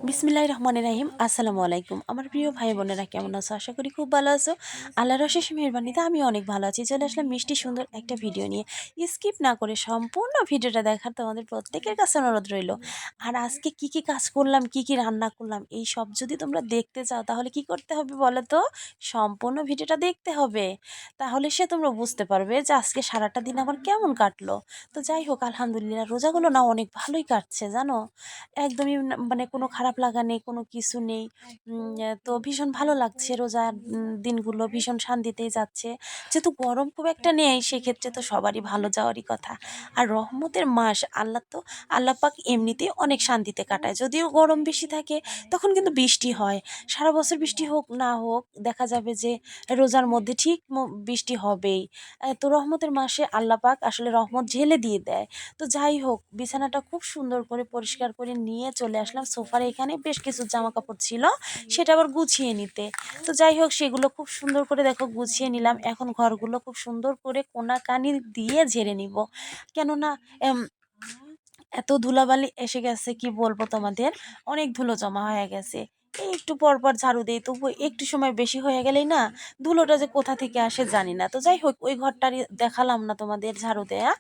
বিসমিল্লাহির রহমানির রহিম। আসসালামু আলাইকুম আমার প্রিয় ভাই বোনেরা, কেমন আছো? আশা করি খুব ভালো আছো। আল্লাহর অশেষ মেহেরবানিতে আমি অনেক ভালো আছি। চলে আসলাম মিষ্টি সুন্দর একটা ভিডিও নিয়ে। স্কিপ না করে সম্পূর্ণ ভিডিওটা দেখার তোমাদের প্রত্যেকের কাছে অনুরোধ রইল। আর আজকে কি কি কাজ করলাম, কি কি রান্না করলাম, এই সব যদি তোমরা দেখতে চাও তাহলে কি করতে হবে বলো তো? সম্পূর্ণ ভিডিওটা দেখতে হবে। তাহলে তোমরা বুঝতে পারবে যে আজকে সারাটা দিন আমার কেমন কাটলো। তো যাই হোক, আলহামদুলিল্লাহ রোজাগুলো না অনেক ভালোই কাটছে জানো। একদমই মানে কোনো খারাপ লাগা নেই, কোনো কিছু নেই। তো ভীষণ ভালো লাগছে রোজার দিনগুলো ভীষণ শান্তিতেই যাচ্ছে। যেহেতু গরম খুব একটা নেই, সেক্ষেত্রে তো সবারই ভালো যাওয়ারই কথা। আর রহমতের মাস আল্লাহ পাক এমনিতেই অনেক শান্তিতে কাটায়। যদিও গরম বেশি থাকে তখন কিন্তু বৃষ্টি হয়। সারা বছর বৃষ্টি হোক না হোক, দেখা যাবে যে রোজার মধ্যে ঠিক বৃষ্টি হবেই। তো রহমতের মাসে আল্লাহ পাক আসলে রহমত ঢেলে দিয়ে দেয়। তো যাই হোক, বিছানাটা খুব সুন্দর করে পরিষ্কার করে নিয়ে চলে আসলাম সোফার এখানে। বেশ কিছু জামা কাপড় ছিল, সেটা আবার গুছিয়ে নিতে। তো যাই হোক, সেগুলো খুব সুন্দর করে দেখো গুছিয়ে নিলাম। এখন ঘরগুলো খুব সুন্দর করে কোনাকানি দিয়ে ঝেড়ে নিব। কেননা এম, এত ধুলাবালি এসে গেছে, কি বলবো তোমাদের, অনেক ধুলো জমা হয়ে গেছে। এই একটু পর পর ঝাড়ু দিই, তবু একটু সময় বেশি হয়ে গেলেই না ধুলোটা যে কোথা থেকে আসে জানি না। তো যাই হোক, ওই ঘরটারই দেখালাম না তোমাদের ঝাড়ু দেয়া,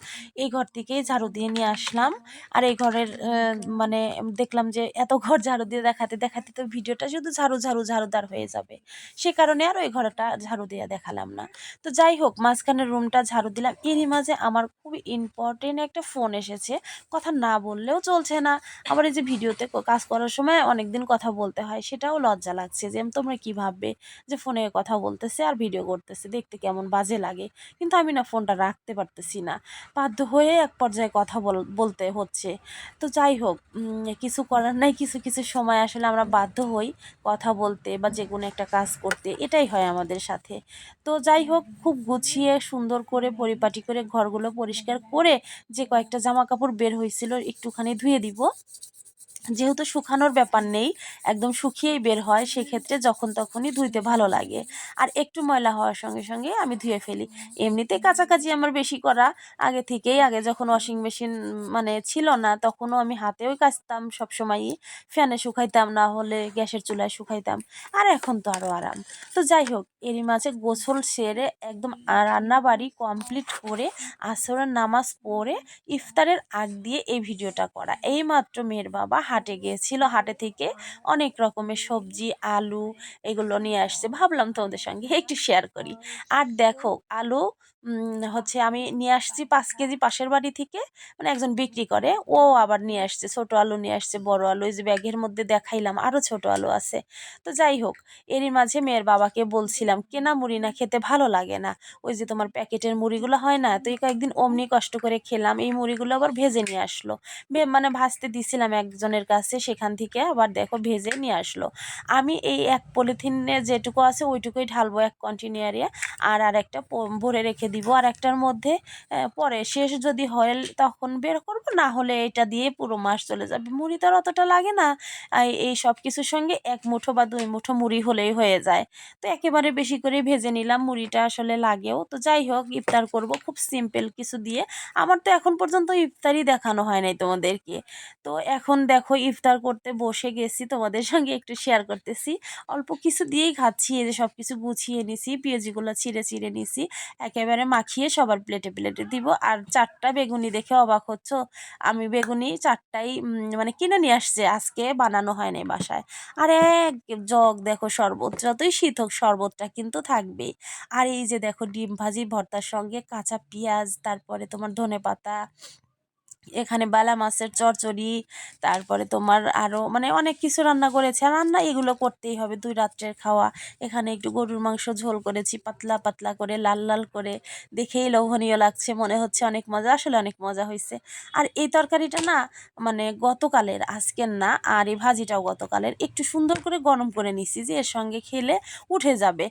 এই ঘর থেকেই ঝাড়ু দিয়ে নিয়ে আসলাম। আর এই ঘরের মানে দেখলাম যে এত ঘর ঝাড়ু দিয়ে দেখাতে দেখাতে তো ভিডিওটা শুধু ঝাড়ুদার হয়ে যাবে। সে কারণে আর ওই ঘরটা ঝাড়ু দিয়ে দেখালাম না। তো যাই হোক, মাঝখানের রুমটা ঝাড়ু দিলাম। এরই মাঝে আমার খুবই ইম্পর্টেন্ট একটা ফোন এসেছে। কথা না বললেও চলছে না। আবার এই যে ভিডিওতে কাজ করার সময় অনেকদিন কথা বলতে হয়, সেটাও লজ্জা লাগছে যে তোমরা কি ভাববে যে ফোনে কথা বলতেছে আর ভিডিও করতেছে, দেখতে কেমন বাজে লাগে। কিন্তু আমি না ফোনটা রাখতে পারতেছি না, বাধ্য হয়ে এক পর্যায়ে কথা বলতে হচ্ছে। তো যাই হোক, কিছু করার নাই। কিছু কিছু সময় আসলে আমরা বাধ্য হই কথা বলতে বা যে কোনো একটা কাজ করতে, এটাই হয় আমাদের সাথে। তো যাই হোক, খুব গুছিয়ে সুন্দর করে পরিপাটি করে ঘরগুলো পরিষ্কার করে যে কয়েকটা জামা কাপড় বের হয়েছিল একটুখানি ধুয়ে দিব। যেহেতু শুকানোর ব্যাপার নেই, একদম শুকিয়েই বের হয়, সেক্ষেত্রে যখন তখনই ধুইতে ভালো লাগে। আর একটু ময়লা হওয়ার সঙ্গে সঙ্গে আমি ধুয়ে ফেলি। এমনিতে কাছাকাছি আমার বেশি করা আগে থেকেই। আগে যখন ওয়াশিং মেশিন মানে ছিল না, তখনও আমি হাতেও কাচতাম সবসময়ই। ফ্যানে শুকাইতাম, না হলে গ্যাসের চুলায় শুকাইতাম। আর এখন তো আরও আরাম। তো যাই হোক, এরই মাঝে গোসল সেরে একদম রান্না বাড়ি কমপ্লিট করে আসরের নামাজ পড়ে ইফতারের আগ দিয়ে এই ভিডিওটা করা। এইমাত্র মেয়ের বাবা হাটে গিয়েছিল, হাটে থেকে অনেক রকমের সবজি আলু এগুলো নিয়ে আসছে। ভাবলাম তোমাদের সঙ্গে একটু শেয়ার করি। আর দেখো, আলু হচ্ছে আমি নিয়ে আসছি 5 কেজি পাশের বাড়ি থেকে, মানে একজন বিক্রি করে, ও আবার নিয়ে আসছে ছোট আলু, নিয়ে আসছে বড় আলু। এই যে ব্যাগের মধ্যে দেখাইলাম আরও ছোট আলু আছে। তো যাই হোক, এরই মাঝে মেয়ের বাবাকে বলছিলাম কেনা মুড়ি না খেতে ভালো লাগে না, ওই যে তোমার প্যাকেটের মুড়িগুলো হয় না। তো এই কয়েকদিন অমনি কষ্ট করে খেলাম, এই মুড়িগুলো আবার ভেজে নিয়ে আসলো। মানে ভাজতে দিছিলাম একজনের কাছে, সেখান থেকে আবার দেখো ভেজে নিয়ে আসলো। আমি এই এক পলিথিনে যেটুকু আছে ওইটুকুই ঢালবো এক কন্টিনিউয়ারে, আর একটা ভরে রেখে দিব। আর একটার মধ্যে পরে শেষ যদি হয় তখন বের করব, না হলে এটা দিয়ে পুরো মাস চলে যাবে। মুড়ি তো আর অতটা লাগে না, এই সব কিছুর সঙ্গে 1 মুঠো বা 2 মুঠো মুড়ি হলেই হয়ে যায়। তো একেবারে বেশি করে ভেজে নিলাম, মুড়িটা আসলে লাগেও। তো যাই হোক, ইফতার করব খুব সিম্পল কিছু দিয়ে। আমার তো এখন পর্যন্ত ইফতারই দেখানো হয় নাই তোমাদেরকে। তো এখন দেখো ইফতার করতে বসে গেছি, তোমাদের সঙ্গে একটু শেয়ার করতেছি। অল্প কিছু দিয়েই খাচ্ছি। এই যে সব কিছু গুছিয়ে নিছি, পেঁয়াজিগুলো ছিঁড়ে ছিঁড়ে নিছি, একেবারে মাখিয়ে সবার প্লেটে প্লেটে দিব। আর 4টা বেগুনি দেখে অবাক হচ্ছ, আমি বেগুনি 4টাই মানে কিনে নিয়ে আসছে, আজকে বানানো হয় নাই বাসায়। আর এক জগ দেখো শরবত, যতই শীত হোক শরবতটা কিন্তু থাকবেই। আর এই যে দেখো ডিম ভাজি ভর্তার সঙ্গে কাঁচা পেঁয়াজ, তারপরে তোমার ধনেপাতা, এখানে বালা মাছের চচ্চড়ি, তারপরে তোমার আরও মানে অনেক কিছু রান্না করেছি। আর রান্না এগুলো করতেই হবে, 2 রাত্রের খাওয়া। এখানে একটু গরুর মাংস ঝোল করেছি পাতলা পাতলা করে, লাল লাল করে, দেখেই লোভনীয় লাগছে, মনে হচ্ছে অনেক মজা, আসলে অনেক মজা হয়েছে। আর এই তরকারিটা না মানে গতকালের, আজকের না। আর এই ভাজিটাও গতকালের, একটু সুন্দর করে গরম করে নিছি যে এর সঙ্গে খেলে উঠে যাবে।